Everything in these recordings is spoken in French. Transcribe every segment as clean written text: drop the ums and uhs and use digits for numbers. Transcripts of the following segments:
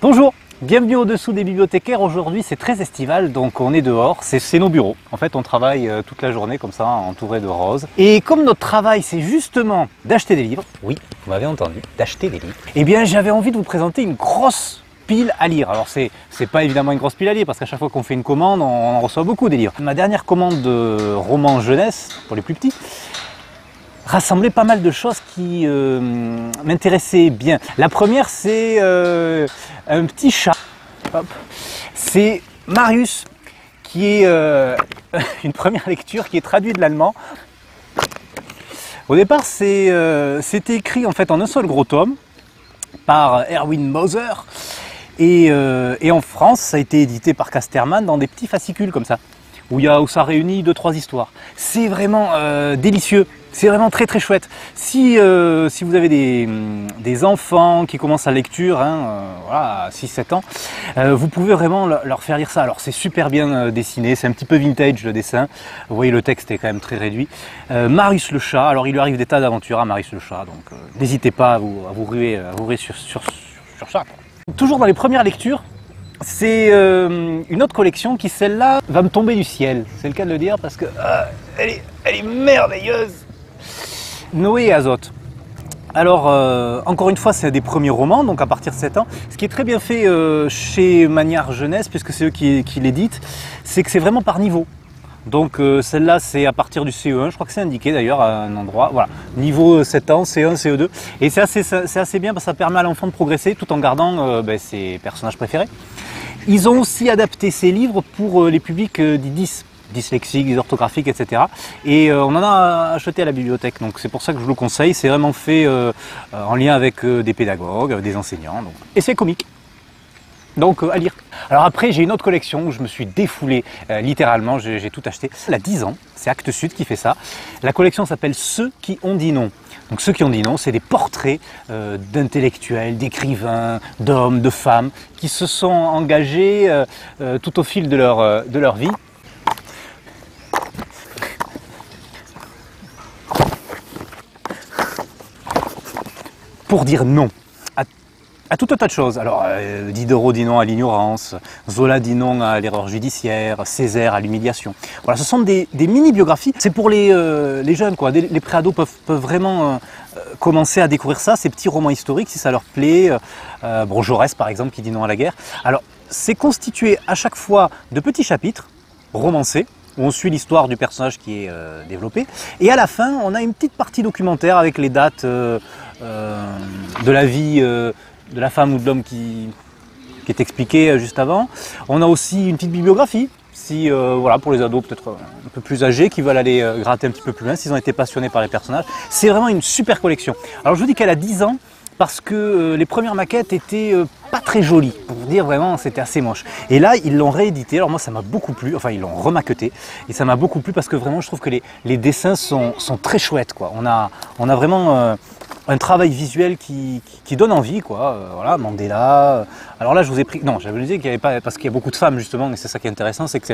Bonjour, bienvenue au-dessous des bibliothécaires. Aujourd'hui c'est très estival, donc on est dehors, c'est nos bureaux. En fait on travaille toute la journée comme ça, entouré de roses. Et comme notre travail c'est justement d'acheter des livres, oui, vous m'avez entendu, d'acheter des livres, eh bien j'avais envie de vous présenter une grosse pile à lire. Alors c'est pas évidemment une grosse pile à lire parce qu'à chaque fois qu'on fait une commande, on en reçoit beaucoup des livres. Ma dernière commande de romans jeunesse, pour les plus petits, rassemblait pas mal de choses qui m'intéressaient bien. La première, c'est un petit chat. C'est Marius, qui est une première lecture qui est traduite de l'allemand. Au départ, c'était écrit en fait en un seul gros tome par Erwin Moser. Et en France, ça a été édité par Casterman dans des petits fascicules comme ça, où ça réunit 2-3 histoires. C'est vraiment délicieux. C'est vraiment très très chouette. Si vous avez des enfants qui commencent la lecture, voilà, à 6-7 ans, vous pouvez vraiment leur faire lire ça. Alors c'est super bien dessiné, c'est un petit peu vintage le dessin. Vous voyez le texte est quand même très réduit. Marius le chat, alors il lui arrive des tas d'aventures à Marius le chat, donc n'hésitez pas à vous ruer sur ça. Toujours dans les premières lectures, c'est une autre collection qui, celle-là, va me tomber du ciel. C'est le cas de le dire parce que elle est merveilleuse. Noé et Azote. Alors, encore une fois, c'est des premiers romans, donc à partir de 7 ans. Ce qui est très bien fait chez Magnard Jeunesse, puisque c'est eux qui l'éditent, c'est que c'est vraiment par niveau. Donc celle-là, c'est à partir du CE1, je crois que c'est indiqué d'ailleurs à un endroit. Voilà, niveau 7 ans, CE1, CE2. Et c'est assez bien parce que ça permet à l'enfant de progresser tout en gardant ses personnages préférés. Ils ont aussi adapté ces livres pour les publics dits dyslexiques, dysorthographiques, etc. Et on en a acheté à la bibliothèque, donc c'est pour ça que je vous le conseille. C'est vraiment fait en lien avec des pédagogues, des enseignants. Donc. Et c'est comique. Donc à lire. Alors après j'ai une autre collection où je me suis défoulé littéralement, j'ai tout acheté. Il y a 10 ans, c'est Actes Sud qui fait ça. La collection s'appelle Ceux qui ont dit non. Donc ceux qui ont dit non, c'est des portraits d'intellectuels, d'écrivains, d'hommes, de femmes qui se sont engagés tout au fil de leur vie. Pour dire non à tout un tas de choses. Alors, Diderot dit non à l'ignorance, Zola dit non à l'erreur judiciaire, Césaire à l'humiliation. Voilà, ce sont des mini-biographies. C'est pour les jeunes, quoi. Les préados peuvent vraiment commencer à découvrir ça, ces petits romans historiques, si ça leur plaît. Bon, Jaurès, par exemple, qui dit non à la guerre. Alors, c'est constitué à chaque fois de petits chapitres romancés, où on suit l'histoire du personnage qui est développé. Et à la fin, on a une petite partie documentaire avec les dates de la vie de la femme ou de l'homme qui est expliquée juste avant. On a aussi une petite bibliographie, si voilà, pour les ados peut-être un peu plus âgés qui veulent aller gratter un petit peu plus loin, s'ils ont été passionnés par les personnages. C'est vraiment une super collection. Alors je vous dis qu'elle a 10 ans, parce que les premières maquettes étaient pas très jolies, pour vous dire vraiment c'était assez moche. Et là ils l'ont réédité, alors moi ça m'a beaucoup plu, enfin ils l'ont remaquetté, et ça m'a beaucoup plu parce que vraiment je trouve que les dessins sont très chouettes, quoi. On a vraiment un travail visuel qui donne envie, quoi. Voilà, Mandela. Alors là je vous ai pris, non j'avais dit qu'il n'y avait pas, parce qu'il y a beaucoup de femmes justement, et c'est ça qui est intéressant, c'est que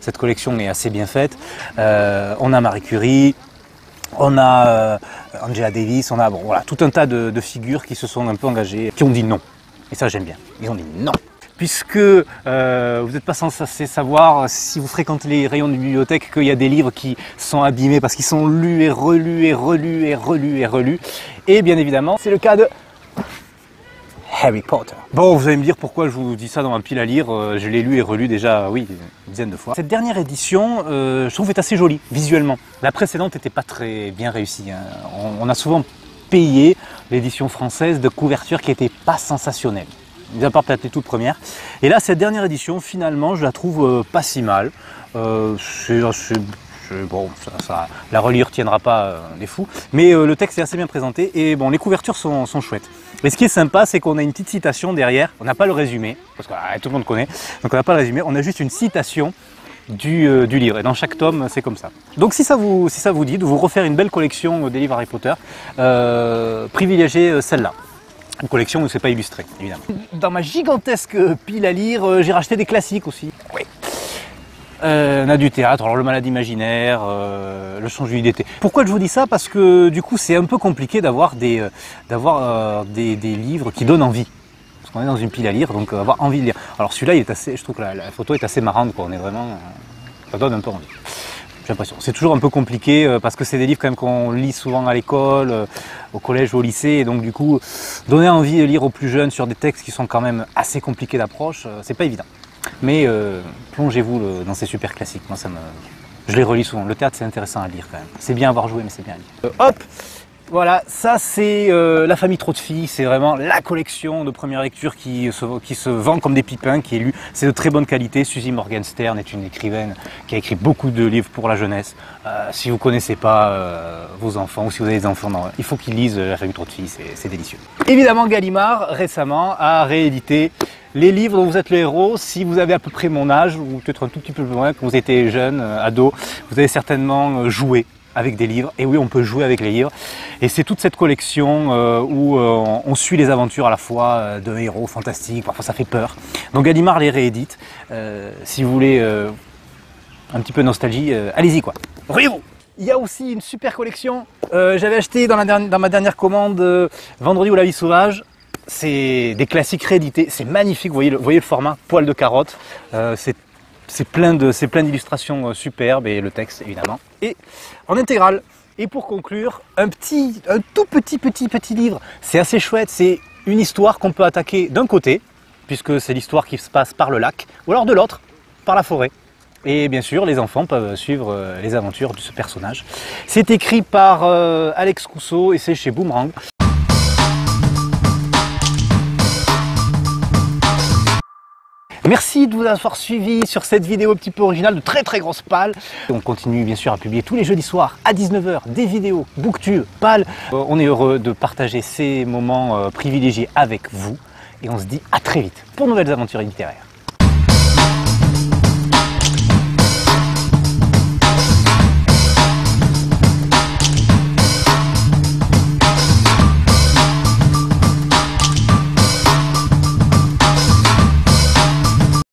cette collection est assez bien faite. On a Marie Curie, on a Angela Davis, on a bon, voilà, tout un tas de figures qui se sont un peu engagées, qui ont dit non. Et ça j'aime bien, ils ont dit non. Puisque vous n'êtes pas censé savoir, si vous fréquentez les rayons de bibliothèque, qu'il y a des livres qui sont abîmés parce qu'ils sont lus et relus et relus et relus et relus. Et bien évidemment, c'est le cas de Harry Potter. Bon, vous allez me dire pourquoi je vous dis ça dans ma pile à lire, je l'ai lu et relu déjà, oui, une dizaine de fois. Cette dernière édition, je trouve, est assez jolie, visuellement. La précédente n'était pas très bien réussie, hein. On a souvent payé l'édition française de couverture qui n'était pas sensationnelle, mis à part peut-être les toutes premières. Et là, cette dernière édition, finalement, je la trouve pas si mal. Bon, la reliure tiendra pas les fous, mais le texte est assez bien présenté et bon, les couvertures sont chouettes. Et ce qui est sympa, c'est qu'on a une petite citation derrière. On n'a pas le résumé, parce que tout le monde connaît, donc on n'a pas le résumé. On a juste une citation du livre. Et dans chaque tome, c'est comme ça. Donc si ça vous dit de vous refaire une belle collection des livres Harry Potter, privilégiez celle-là. Une collection où c'est pas illustré, évidemment. Dans ma gigantesque pile à lire, j'ai racheté des classiques aussi. Oui. On a du théâtre, alors le Malade imaginaire, le Chant Juillet d'été. Pourquoi je vous dis ça? Parce que du coup c'est un peu compliqué d'avoir des livres qui donnent envie. Parce on est dans une pile à lire, donc avoir envie de lire. Alors celui-là, il est assez, je trouve que la photo est assez marrante, quoi. On est vraiment, ça donne un peu envie. J'ai l'impression. C'est toujours un peu compliqué parce que c'est des livres quand même qu'on lit souvent à l'école, au collège ou au lycée, et donc du coup, donner envie de lire aux plus jeunes sur des textes qui sont quand même assez compliqués d'approche, c'est pas évident. Mais plongez-vous dans ces super classiques. Moi, je les relis souvent. Le théâtre, c'est intéressant à lire quand même. C'est bien à avoir joué, mais c'est bien à lire. Hop! Voilà, ça c'est La famille trop de filles, c'est vraiment la collection de première lecture qui se vend comme des pipins, qui est lue. C'est de très bonne qualité. Suzy Morgenstern est une écrivaine qui a écrit beaucoup de livres pour la jeunesse. Si vous ne connaissez pas vos enfants ou si vous avez des enfants, il faut qu'ils lisent La famille trop de filles, c'est délicieux. Évidemment, Gallimard récemment a réédité les livres dont vous êtes le héros. Si vous avez à peu près mon âge, ou peut-être un tout petit peu plus loin, quand vous étiez jeune, ado, vous avez certainement joué avec des livres. Et oui, on peut jouer avec les livres. Et c'est toute cette collection où on suit les aventures à la fois de héros fantastiques, parfois ça fait peur. Donc Gallimard les réédite. Si vous voulez un petit peu de nostalgie, allez-y quoi. Ruez-vous. Il y a aussi une super collection. J'avais acheté dans ma dernière commande Vendredi ou la vie sauvage. C'est des classiques réédités. C'est magnifique. Vous voyez le format, poil de carotte. C'est plein d'illustrations superbes et le texte évidemment. Et en intégrale. Et pour conclure, un tout petit livre. C'est assez chouette. C'est une histoire qu'on peut attaquer d'un côté, puisque c'est l'histoire qui se passe par le lac, ou alors de l'autre, par la forêt. Et bien sûr, les enfants peuvent suivre les aventures de ce personnage. C'est écrit par Alex Cousseau et c'est chez Boomerang. Merci de vous avoir suivi sur cette vidéo un petit peu originale de très grosses pales. On continue bien sûr à publier tous les jeudis soirs à 19 h des vidéos booktube, pales. On est heureux de partager ces moments privilégiés avec vous et on se dit à très vite pour de nouvelles aventures littéraires.